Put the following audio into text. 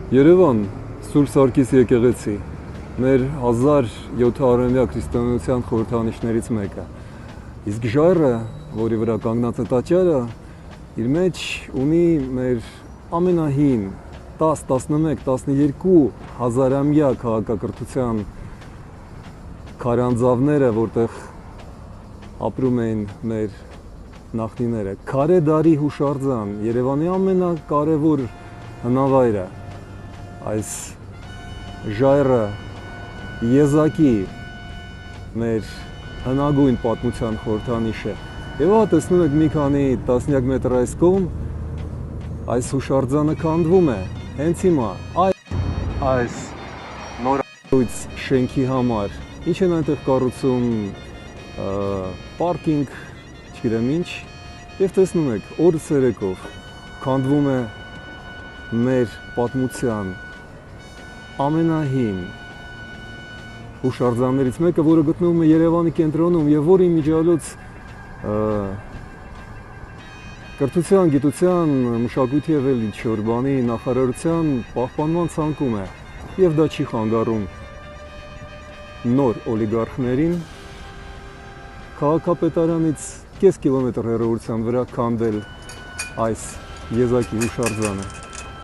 Երևան, Սուրբ Սարգիս եկեղեցի, մեր 1700-ամյա քրիստոնեության խորհրդանիշներից մեկը։ Իսկ ժայռը, որի վրա կանգնած է տաճարը, իր մեջ ունի մեր ամենահին 10, 11, 12 հազարամյա քաղաքակրթության քարանձավները, որտեղ ապրում էին մեր նախնիները։ Քարե դարի հուշարձան, Երևանի ամենակարևոր հնավայրը, այս ժայռը եզակի մեր հնագույն պատմության խորհրդանիշ է։ Եվ ահա տեսնում եք մի քանի տասնյակ մետր այս կողմ այս հուշարձանը քանդվում է հենց հիմա այս նորից շենքի համար։ Ինչ են այնտեղ կառուցում, պարկինգ, չգիտեմ ինչ, եւ տեսնում եք, օր ցերեկով քանդվում է մեր պատմության ամենահին հուշարձաններից մեկը, որը գտնվում է Երևանի կենտրոնում եւ որի միջալոց կրթության, գիտության, մշակույթի եւ էլ ինչ-որ բանի նախարարության պահպանման ցանկում է եւ դա չի խանգարում նոր օլիգարխներին քաղաքապետարանից կես կիլոմետր հեռավորության վրա քանդել այս եզակի հուշարձանը։